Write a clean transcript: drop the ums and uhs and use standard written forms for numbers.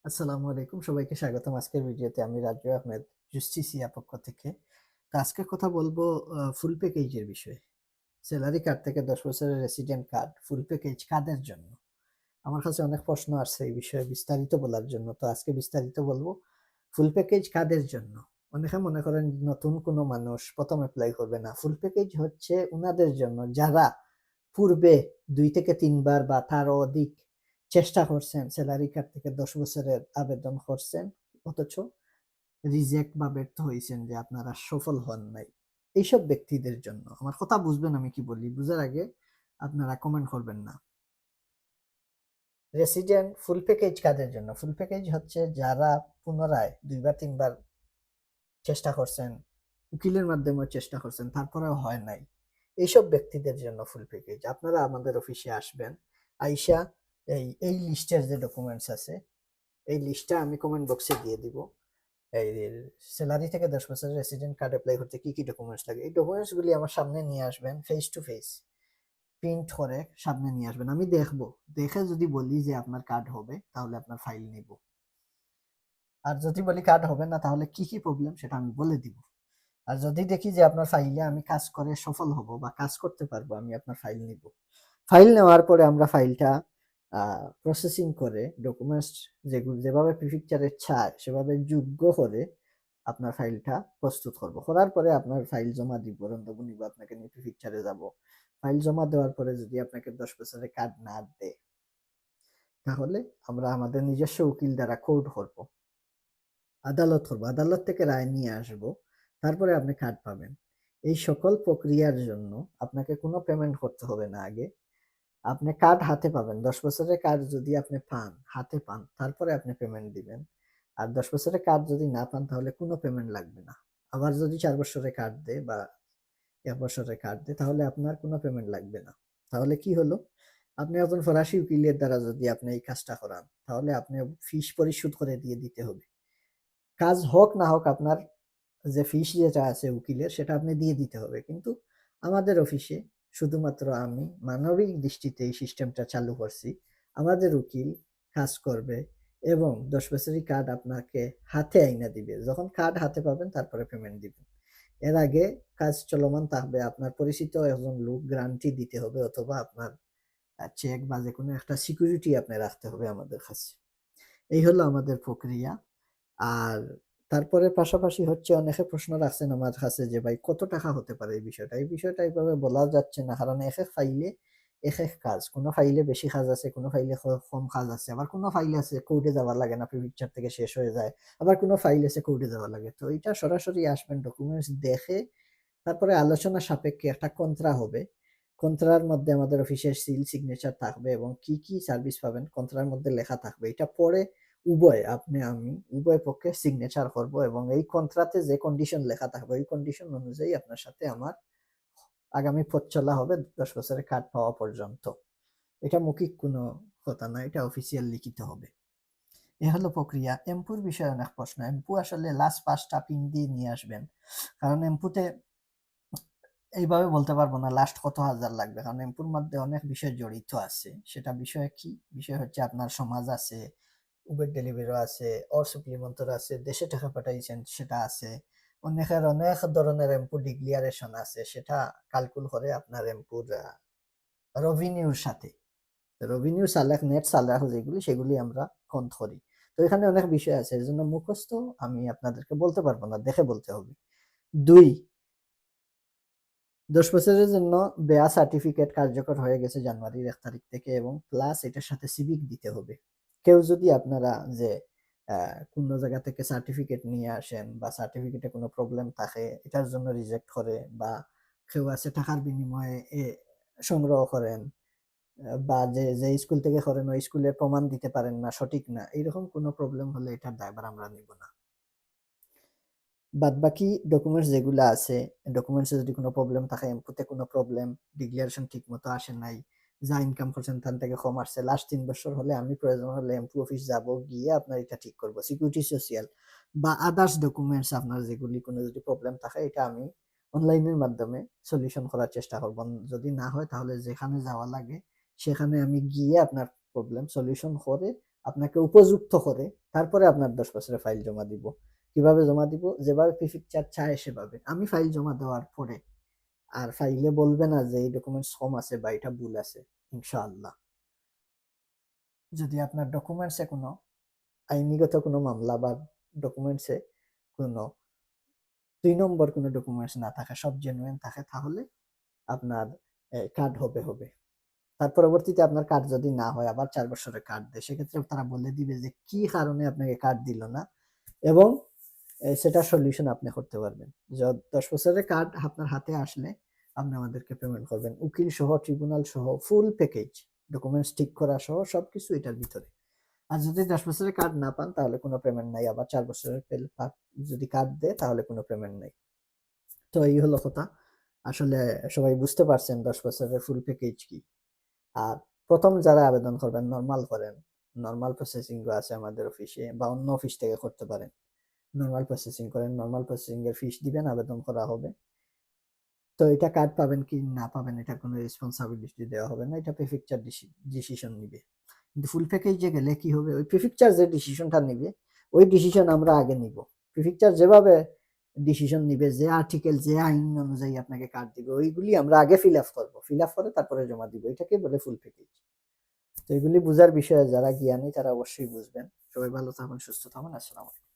আসসালামু আলাইকুম। সবাইকে স্বাগতম আজকের ভিডিওতে। আমি রাজু আহমেদ, জুস্টিসিয়া পক্ষ থেকে। তো আজকে কথা বলবো ফুল প্যাকেজের বিষয়ে। সেলারি কার্ড থেকে ১০ বছরের রেসিডেন্ট কার্ড, ফুল প্যাকেজ কাদের জন্য? আমার কাছে অনেক প্রশ্ন আসছে এই বিষয়ে বিস্তারিত বলার জন্য। তো আজকে বিস্তারিত বলবো। ফুল প্যাকেজ কাদের জন্য? অনেকে মনে করেন নতুন কোনো মানুষ ১ম এপ্লাই করবে না। ফুল প্যাকেজ হচ্ছে উনাদের জন্য যারা পূর্বে ২ থেকে ৩ বার বা তারও অধিক চেষ্টা করছেন সেলারি কার্ড থেকে ১০ বছরের আবেদন করছেন। অথচ রিজেক্ট বা ব্যর্থ হইছেন যে আপনারা সফল হন নাই। এইসব ব্যক্তিদের জন্য। আমার কথা বুঝবেন আমি কি বলি? বুঝার আগে আপনারা কমেন্ট করবেন না। রেসিডেন্ট ফুল প্যাকেজ কাদের জন্য? ফুল প্যাকেজ হচ্ছে যারা পুনরায় ২ বার ৩ বার চেষ্টা করছেন, উকিলের মাধ্যমেও চেষ্টা করছেন, তারপরেও হয় নাই। এইসব ব্যক্তিদের জন্য ফুল প্যাকেজ। আপনারা আমাদের অফিসে আসবেন। আইসা এই লিস্টের যে ডকুমেন্টস আছে, এই লিস্টটা আমি কমেন্ট বক্সে দিয়ে দিব। এই সেলারি থেকে ১০ বছরের রেসিডেন্ট কার্ড এপ্লাই করতে কি ডকুমেন্টস লাগে? এই ডকুমেন্টস গুলি আমার সামনে নিয়ে আসবেন ফেস টু ফেস। প্রিন্ট করে সামনে নিয়ে আসবেন। আমি দেখব। দেখে যদি বলি যে আপনার কার্ড হবে তাহলে আপনার ফাইল নিব। আর যদি বলি কার্ড হবে না তাহলে কি প্রবলেম সেটা আমি বলে দিব। আর যদি দেখি যে আপনার ফাইলে আমি কাজ করে সফল হব বা কাজ করতে পারবো, আমি আপনার ফাইল নিব। ফাইল নেওয়ার পরে আমরা ফাইলটা প্রসেসিং করে ডকুমেন্টস যেভাবে প্রিফেকচারে চায় সেভাবে যোগ্য করে আপনার ফাইলটা প্রস্তুত করব। করার পরে আপনার ফাইল জমা দিব, রন্ধবু নিব, আপনাকে নিয়ে প্রিফেকচারে যাব। ফাইল জমা দেওয়ার পরে যদি আপনাকে ১০ বছরের কার্ড না দেয়, তাহলে আমরা আমাদের নিজস্ব উকিল দ্বারা কোর্ট করব। আদালত করব। আদালত থেকে রায় নিয়ে আসব। তারপরে আপনি কার্ড পাবেন। এই সকল প্রক্রিয়ার জন্য আপনাকে কোনো পেমেন্ট করতে হবে না আগে। আপনি কার্ড হাতে পাবেন। ১০ বছরের কার্ড যদি আপনি পান, হাতে পান, তারপরে আপনি পেমেন্ট দিবেন। আর ১০ বছরের কার্ড যদি না পান তাহলে কোনো পেমেন্ট লাগবে না। আবার যদি ৪ বছরের কার্ড দেয় বা ১ বছরের কার্ড দেয় তাহলে আপনার কোনো পেমেন্ট লাগবে না। তাহলে কি হলো? আপনি একজন ফরাসি উকিলের দ্বারা যদি আপনি এই কাজটা করান, তাহলে আপনি ফিস পরিশোধ করে দিয়ে দিতে হবে। কাজ হোক না হোক আপনার যে ফিস যেটা আছে উকিলের সেটা আপনি দিয়ে দিতে হবে। কিন্তু আমাদের অফিসে শুধুমাত্র আমি মানবিক দৃষ্টিতে এই সিস্টেমটা চালু করছি। আমাদের উকিল কাজ করবে এবং ১০ বছরের কার্ড আপনাকে হাতে আইনা দিবে। যখন কার্ড হাতে পাবেন তারপরে পেমেন্ট দিবেন। এর আগে কাজ চলমান থাকবে। আপনার পরিচিত একজন লোক গ্যারান্টি দিতে হবে অথবা আপনার চেক বা যেকোনো একটা সিকিউরিটি আপনি রাখতে হবে আমাদের কাছে। এই হলো আমাদের প্রক্রিয়া। আর তারপরে পাশাপাশি হচ্ছে অনেকে প্রশ্ন রাখছেন আমার কাছে যে ভাই কত টাকা হতে পারে এই বিষয়টা? এই বিষয়টা এভাবে বলা যাচ্ছে না। কারণ একেক ফাইলে একেক কাজ। কোন ফাইলে বেশি কাজ আছে, কোন ফাইলে কম কাজ আছে। আবার কোন ফাইল আছে কোর্টে যাওয়া লাগে না, প্রিফেকচার থেকে শেষ হয়ে যায়। আবার কোন ফাইল আছে কোর্টে যাওয়া লাগে। তো এইটা সরাসরি আসবেন ডকুমেন্টস দেখে তারপরে আলোচনা সাপেক্ষে একটা কন্ত্রা হবে। কন্ত্রার মধ্যে আমাদের অফিসের সিল সিগনেচার থাকবে এবং কি সার্ভিস পাবেন কন্ত্রার মধ্যে লেখা থাকবে। এটা পড়ে আপনি আমি উভয় পক্ষে সিগনেচার করব এবং এই কন্ট্রাতে যে কন্ডিশন লেখা থাকবে ওই কন্ডিশন অনুযায়ী আপনার সাথে আমার আগামী পথ চলা হবে ১০ বছরের কার্ড পাওয়া পর্যন্ত। এটা মৌখিক কোনো কথা না, এটা অফিসিয়াল লিখিত হবে। এ হলো প্রক্রিয়া। এমপুর বিষয়ে অনেক প্রশ্ন। এমপু আসলে লাস্ট ৫ টা পিন দিয়ে নিয়ে আসবেন। কারণ এমপুতে এইভাবে বলতে পারবো না লাস্ট কত হাজার লাগবে। কারণ এমপুর মধ্যে অনেক বিষয় জড়িত আছে। সেটা বিষয় কি? বিষয় হচ্ছে আপনার সমাজ আছে, উবের ডেলিভারিও আছে, অর সুপ্লিমেন্টর আছে, দেশে টাকা পাঠাইছেন সেটা আছে। অনেকের অনেক ধরনের এমপু ডিক্লিয়ারেশন আছে। সেটা ক্যালকুল করে আপনার এমপুর রেভিনিউর সাথে। রেভিনিউ সালেক, নেট সালেক যেগুলি সেগুলি আমরা কউন্ট করি। তো এখানে অনেক বিষয় আছে। এজন্য মুখস্থ আমি আপনাদেরকে বলতে পারবো না, দেখে বলতে হবে। ২ ১০ বছরের জন্য বেয়া সার্টিফিকেট কার্যকর হয়ে গেছে জানুয়ারির ১ তারিখ থেকে এবং প্লাস এটার সাথে সিভিক দিতে হবে। কেউ যদি আপনারা যে আ কোন জায়গা থেকে সার্টিফিকেট নিয়ে আসেন বা সার্টিফিকেটে কোনো প্রবলেম থাকে এটার জন্য রিজেক্ট করে বা কেউ আছে টাকার বিনিময়ে সংগ্রহ করেন বা যে স্কুল থেকে করেন ওই স্কুলের প্রমাণ দিতে পারেন না, সঠিক না। এরকম কোনো প্রবলেম হলে এটার দায়ভার আমরা নিব না। বাদবাকি ডকুমেন্টস যেগুলা আছে, ডকুমেন্টসে যদি কোনো প্রবলেম থাকে, ইনপুটে কোনো প্রবলেম, ডিক্লারেশন ঠিকমতো আসে নাই, যা ইনকাম করছেন তার থেকে কম আসছে, লাস্ট ৩ বছর হলে আমি প্রয়োজন হলে এমপি অফিস যাব, গিয়ে আপনার এটা ঠিক করব। সিকিউরিটি সোশিয়াল বা আদার্স ডকুমেন্টস আপনার যেগুলি কোনো যদি প্রবলেম থাকে এটা আমি অনলাইনের মাধ্যমে সলিউশন করার চেষ্টা করব। যদি না হয় তাহলে যেখানে যাওয়া লাগে সেখানে আমি গিয়ে আপনার প্রবলেম সলিউশন করে আপনাকে উপযুক্ত করে তারপরে আপনার 10 বছরের ফাইল জমা দিব। কিভাবে জমা দিব? যেভাবে প্রিফেকচার চায় সেভাবে। আমি ফাইল জমা দেওয়ার পরে আর ফাইলে বলবে না যে এই ডকুমেন্টস কম আছে বা এটা ভুল আছে, ইনশাআল্লাহ। যদি আপনার ডকুমেন্টসে কোনো আইনিগত কোনো মামলা বা ডকুমেন্টসে কোনো ২ নম্বর কোনো ডকুমেন্টস না থাকে, সব জেনুইন থাকে, তাহলে আপনার কার্ড হবে। তার পরবর্তীতে আপনার কার্ড যদি না হয়, আবার ৪ বছরের কার্ড দেয়, সেক্ষেত্রে তারা বলে দিবে যে কি কারণে আপনাকে কার্ড দিল না, এবং সেটার সলিউশন আপনি করতে পারবেন। ১০ বছরের কার্ড আপনার হাতে আসলে আপনি আমাদেরকে পেমেন্ট করবেন। উকিল সহ, ট্রিব্যুনাল সহ, ফুল প্যাকেজ, ডকুমেন্টস ঠিক করা সহ সবকিছু এটার ভিতরে। আর যদি ১০ বছরের কার্ড না পান তাহলে কোনো পেমেন্ট নাই। আবার ৪ বছরের যদি কার্ড দেয় তাহলে কোনো পেমেন্ট নাই। তো এই হলো কথা। আসলে সবাই বুঝতে পারছেন ১০ বছরের ফুল প্যাকেজ কি। আর ১ম যারা আবেদন করবেন নরমাল করেন। নরমাল প্রসেসিং আছে আমাদের অফিসে, বা অন্য অফিস থেকে করতে পারেন। নরমাল প্রসেসিং করেন, নরমাল প্রসেসিং এর ফিস দিবেন, আবেদন করা হবে। তো এটা কার্ড পাবেন কি না পাবেন এটার কোনো রেসপন্সিবিলিটি দেওয়া হবে না। এটা প্রিফেকচার ডিসিশন নিবে। কিন্তু ফুল প্যাকেজে গেলে কি হবে? ওই প্রিফেকচার যে ডিসিশনটা নিবে, ওই ডিসিশন আমরা আগে নিব। প্রিফেকচার যেভাবে ডিসিশন নিবে, যে আর্টিকেল, যে আইন অনুযায়ী আপনাকে কার্ড দিবে, ওইগুলি আমরা আগে ফিল আপ করবো। ফিল আপ করে তারপরে জমা দিব। এটাকে বলে ফুল প্যাকেজ। তো এগুলি বুঝার বিষয়ে যারা জ্ঞানী তারা অবশ্যই বুঝবেন। সবাই ভালো থাকুন, সুস্থ থাকুন। আসসালামু আলাইকুম।